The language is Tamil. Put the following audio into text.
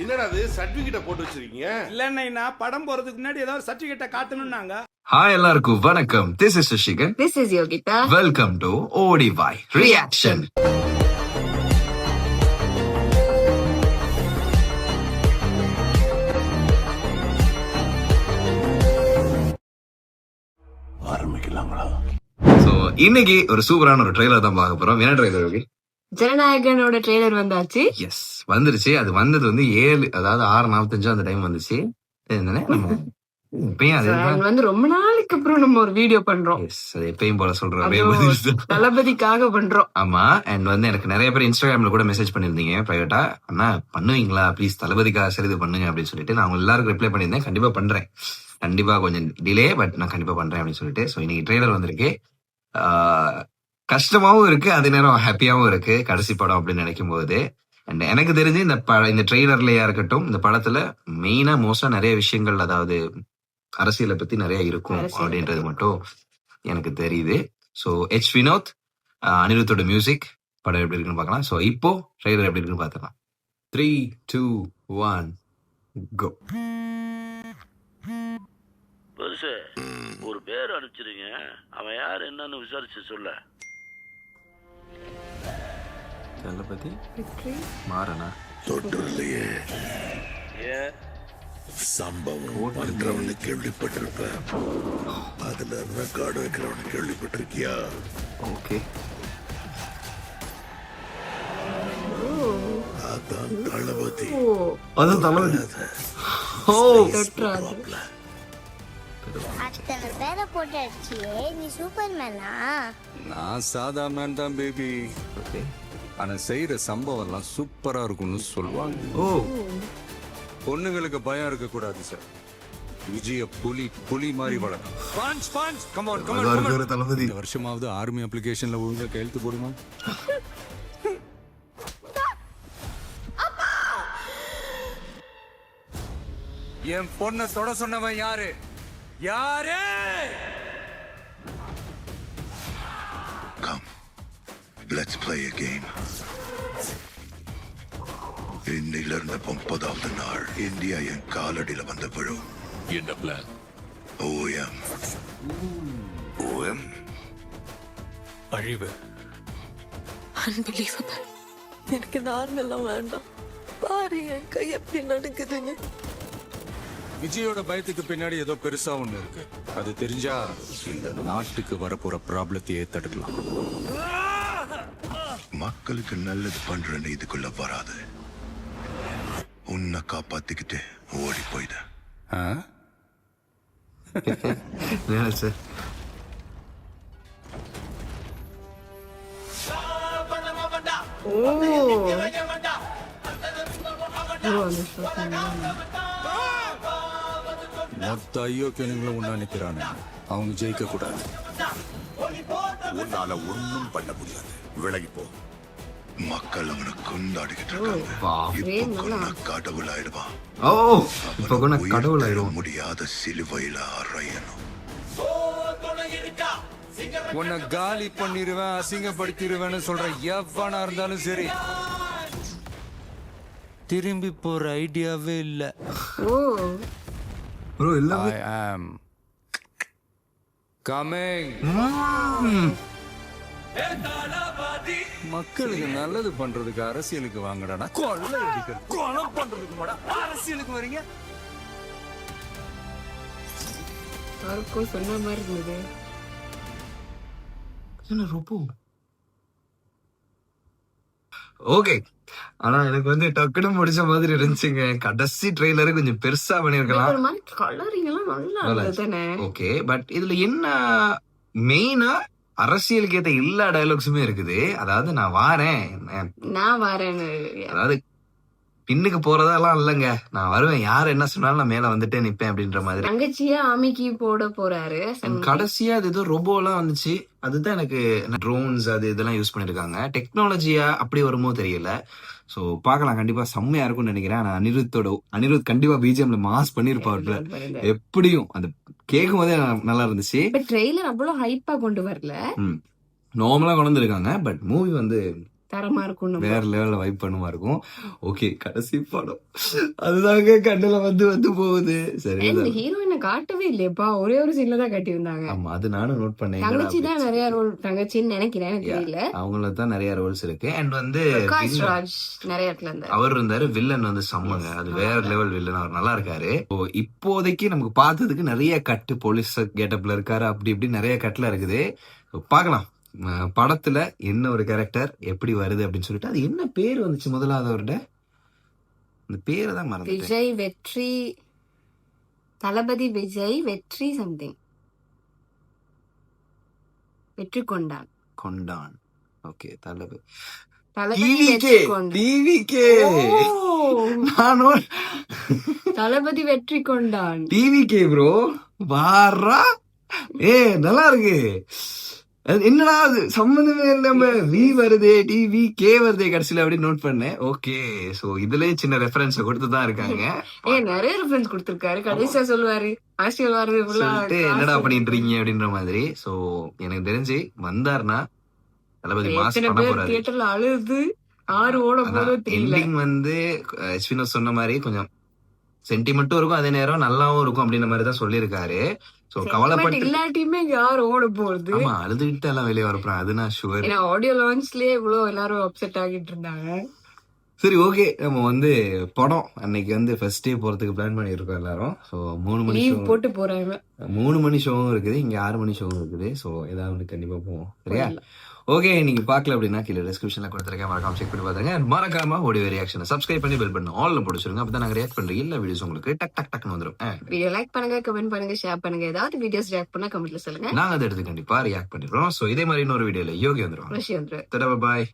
என்னடா அது சர்டிபிகேட்ட போட்டு வச்சிருக்கீங்க? இல்லன்னா படம் போறதுக்கு முன்னாடி ஏதாவது சர்டிபிகேட்ட காட்டணும்னாங்க. ஹாய் எல்லாருக்கும் வணக்கம். This is Sasikan. This is Yogita. Welcome to ODY reaction. ஆரம்பிக்கலாங்களா? சோ இன்னைக்கு ஒரு சூப்பரான ஒரு ட்ரெய்லர் தான் பார்க்க போறோம். என்ன ட்ரெய்லர் யோகி? ஜனநாயகனோட ட்ரெய்லர் வந்தாச்சு. எஸ், வந்துருச்சு. அது வந்தது வந்து 7 அதாவது 6:45 அந்த டைம் வந்துச்சு. என்னன்னா நம்ம இப்பயும் அதே அது வந்து ரொம்ப நாளைக்கு அப்புறம் நம்ம ஒரு வீடியோ பண்றோம். எஸ், அது எப்பயும் போல சொல்றோம். அதுவும் தளபதிக்காக பண்றோம். ஆமா. அண்ட் வந்து எனக்கு நிறைய பேர் இன்ஸ்டாகிராம்ல கூட மெசேஜ் பண்ணிருந்தீங்க பிரைவேட்டா, அண்ணா பண்ணுவீங்களா ப்ளீஸ் தளபதிக்காக சரி இது பண்ணுங்க அப்படின்னு சொல்லிட்டு. நான் அவங்க எல்லாருக்கும் ரிப்ளை பண்ணியிருந்தேன். கண்டிப்பா பண்றேன். கண்டிப்பா கொஞ்சம் டிலே, பட் நான் கண்டிப்பா பண்றேன் அப்படின்னு சொல்லிட்டு. சோ இன்னைக்கு ட்ரெய்லர் வந்திருக்கு. கஷ்டமாவும் இருக்கு, அதே நேரம் ஹாப்பியாவும் இருக்கு கடைசி படம் அப்படின்னு நினைக்கும் போது. அண்ட் எனக்கு தெரிஞ்சு இந்த ட்ரெய்லர்லயா இருக்கட்டும், இந்த படத்துல மெயினா மோஸ்டா நிறைய விஷயங்கள், அதாவது அரசியலை பத்தி நிறைய இருக்கும் அப்படின்றது மட்டும் எனக்கு தெரியுது. ஸோ எச் வினோத், அனிருத்தோட மியூசிக், படம் எப்படி இருக்குன்னு பார்க்கலாம். ஸோ இப்போ ட்ரெய்லர் எப்படி இருக்குன்னு பார்த்துக்கலாம். 3, 2, 1 கோ. பெருசு ஒரு பேர் அனுப்பிச்சிருங்க, அவன் யார் என்னன்னு விசாரிச்சு சொல்ல. தளபதி மாறனா தொட்டுலையே ஏன் சம்பவம் பண்றவனு கேள்விப்பட்டிருப்ப, அதுல ரெக்கார்டு வைக்கிறவனு கேள்விப்பட்டிருக்கியா? ஓகே. அதான் தளபதி. அதான் தளபதி. ஓ, அத்தனை பேரை போட்டு அடிச்சியே, நீ சூப்பர்மேனா? நான் சாதா மேன் தான் பேபி. ஆனா செய்யற சம்பவம் எல்லாம் சூப்பரா இருக்கும்னு சொல்லுவாங்க. ஓ, பொண்ணுங்களுக்கு பயம் இருக்க கூடாது சார். விஜய புலி மாதிரி வளரும். தளபதி இந்த வருஷமாவது ஆர்மி அப்ளிகேஷன்ல ஒழுங்கா கையெழுத்து போடுமா? என் பொண்ணை தொட சொன்னவன் யாரு? யாரு? Come, let's play a game. இன்னையில இருந்து 30வது நாள் இந்தியா என் காலடியில வந்த விழும். என்ன பிளான்? OM. OM அழிவு. அன்பிலீவபிள். எனக்கு இந்த ஆர்மெல்லாம் வேண்டாம். பாரு என் கை எப்படி நடுக்குதுன்னு. விஜயோட பயத்துக்கு பின்னாடி ஏதோ பெருசா ஒண்ணு இருக்கு. அது தெரிஞ்சா இந்த நாட்டுக்கு வரப்போற ப்ராப்ளத்தையே தடுக்கலாம். மக்களுக்கு நல்லது பண்றேன்னு இதுக்குள்ள வராது. உன்னை காப்பாத்திக்கிட்டு ஓடி போயிட. சார் மொத்த ஐயோக்கியனுங்களும் உண்ணா நிக்கிறானே, அவங்க ஜெயிக்க கூடாது. உன்னால ஒண்ணும் பண்ண முடியாது, விலகிப்போ. மக்கள் அவனை கொண்டாடிக்கிட்டு இருக்காங்க. இப்ப கொன்னா கடவுள் ஆயிடுவான். ஓ, இப்ப கொன்ன கடவுள் ஆயிடும். முடியாத சிலுவையில அறையணும். உன்னை காலி பண்ணிருவேன், அசிங்கப்படுத்திடுவேன்னு சொல்ற எவனா இருந்தாலும் சரி, திரும்பி போற ஐடியாவே இல்ல. ஓ, ப்ரோ இல்ல. I am coming. மக்களுக்கு நல்லது பண்றதுக்கு அரசியலுக்கு வாங்கடா. கொலை அடிக்கிறது, கொலை பண்றதுக்கு மாடா அரசியலுக்கு வரீங்க. யாருக்கும் சொன்ன மாதிரி இருந்தது. என்ன ரொம்ப ஓகே. ஆனா எனக்கு வந்து டக்குனு முடிச்ச மாதிரி இருந்துச்சுங்க. கடைசி ட்ரெய்லரு கொஞ்சம் பெருசா பண்ணிருக்கலாம். ஒரு மாதிரி கலரிங் எல்லாம் நல்லா இருந்ததுதானே. ஓகே, பட் இதுல என்ன மெயினா அரசியலுக்கு ஏத்த எல்லா டயலாக்ஸுமே இருக்குது. அதாவது நான் வாரேன்னு, அதாவது பின்னுக்கு போறதெல்லாம் இல்லங்க, நான் வருவேன், யார் என்ன சொன்னாலும் நான் மேல வந்துட்டே நிப்பேன் அப்படின்ற மாதிரி. தங்கச்சியா ஆமிக்கு போட போறாரு. கடைசியா அது ஏதோ ரோபோ எல்லாம் வந்துச்சு. அதுதான் எனக்கு ட்ரோன்ஸ் அது இதெல்லாம் யூஸ் பண்ணிருக்காங்க. டெக்னாலஜியா அப்படி வருமோ தெரியல. சோ பாக்கலாம், கண்டிப்பா செம்மையா இருக்கும்னு நினைக்கிறேன். ஆனா அனிருத் கண்டிப்பா பிஜிஎம்ல மாஸ் பண்ணிருப்பாரு எப்படியும். அது கேட்கும் போதே நல்லா இருந்துச்சு. ட்ரெய்லர் அவ்வளவு ஹைப்பா கொண்டு வரல, நார்மலா கொண்டு வந்திருக்காங்க. பட் மூவி வந்து தரமா இருக்கும் நம்ம. வேற லெவல்ல வைப் பண்ணுமா இருக்கும். ஓகே, கடைசி படம் அதுதாங்க கண்ணுல வந்து போகுது. சரி, இந்த ஹீரோயினை காட்டவே இல்லையப்பா, ஒரே ஒரு சீன்ல தான் காட்டியிருந்தாங்க. ஆமா, அது நானும் நோட் பண்ணேன். தங்கச்சி தான் நிறைய ரோல், தங்கச்சின்னு நினைக்கிறேன், எனக்கு தெரியல. அவங்கள தான் நிறைய ரோல்ஸ் இருக்கு. அண்ட் வந்து பிரகாஷ் ராஜ் நிறைய இடத்துல இருந்தாரு. அவர் இருந்தாரு. வில்லன் வந்து செம்மங்க, அது வேற லெவல் வில்லன். அவர் நல்லா இருக்காரு. இப்போதைக்கு நமக்கு பார்த்ததுக்கு நிறைய கட்டு, போலீஸ் கெட்டப்ல இருக்காரு, அப்படி இப்படி நிறைய கட்டுல இருக்குது. பார்க்கலாம் படத்துல என்ன ஒரு கேரக்டர் எப்படி வருது அப்படின்னு சொல்லிட்டு. அது என்ன பேர் வந்துச்சு முதலாவதோட, அந்த பேரை தான் மறந்துட்டேன். விஜய் வெற்றி, தளபதி விஜய் வெற்றி சம்திங், வெற்றி கொண்டான். ஓகே, தளபதி வெற்றி கொண்டான். டிவிகே நானும் தளபதி வெற்றி கொண்டான். டிவிகே ப்ரோ வாரா. நல்லா இருக்கு. என்னடா அது சம்பந்தமே இல்லாம வி வருதே, டிவி கே வருதே கடைசியில அப்படின்னு நோட் பண்ணேன். ஓகே, சோ இதுலயே சின்ன ரெஃபரன்ஸ் கொடுத்துதான் இருக்காங்க. நிறைய ரெஃபரன்ஸ் கொடுத்திருக்காரு. கடைசியா சொல்லுவாரு அரசியல் சொல்லிட்டு என்னடா பண்ணிட்டு இருக்கீங்க அப்படின்ற மாதிரி. சோ எனக்கு தெரிஞ்சு வந்தாருன்னா தளபதி மாஸ் பண்ண போறாரு. தியேட்டர்ல அழுது 6 ஓட போதோ தெரியல. எண்டிங் வந்து எஸ்வினோ சொன்ன மாதிரி கொஞ்சம் சென்டிமெண்ட்டும் இருக்கும், அதே நேரம் நல்லாவும் இருக்கும் அப்படின்ற மாதிரி தான் சொல்லியிருக்காரு. சோ கவலைப்பட்டு இல்லாட்டியுமே யார் ஓட போறது. ஆமா, அழுதுகிட்டு எல்லாம் வெளியே வரப்போறான், அது நான் ஷுவர். ஏன்னா ஆடியோ லான்ச்லயே இவ்வளவு எல்லாரும் அப்செட் ஆகிட்டு இருந்தாங்க. சரி, ஓகே, நம்ம வந்து படம் அன்னைக்கு வந்து ஃபர்ஸ்ட் டே போறதுக்கு பிளான் பண்ணிருக்கோம் எல்லாரும். சோ 3 மணி லீவ் போட்டு போறாங்க. 3 மணி ஷோவும் இருக்குது, இங்க 6 மணி ஷோவும் இருக்குது. சோ ஏதாவது ஒன்று கண்டிப்பா போவோம். சரியா? ஓகே, நீங்க பாக்கல அப்படின்னா கீழே டிஸ்கிரிப்ஷன்ல கொடுத்துருக்கேன், மறக்காம செக் பண்ணி பாருங்க. மறக்காம ஓடியோ ரியாக்ஷனை சப்ஸ்கிரைப் பண்ணி பெல் பண்ண ஆல்ல போட்டுருங்க. அப்பதான் நாங்க ரியாக்ட் பண்ற எல்லா வீடியோஸ் உங்களுக்கு டக் டக் டக்னு வந்துடும். வீடியோ லைக் பண்ணுங்க, கமெண்ட் பண்ணுங்க, ஷேர் பண்ணுங்க. ஏதாவது வீடியோஸ் ரியாக்ட் பண்ணா கமெண்ட்ல சொல்லுங்க, நாங்க அதை எடுத்து கண்டிப்பா ரியாக்ட் பண்ணிடுறோம். சோ இதே மாதிரி இன்னொரு வீடியோல யோகி வந்துடும். வந்துடும். பாய்.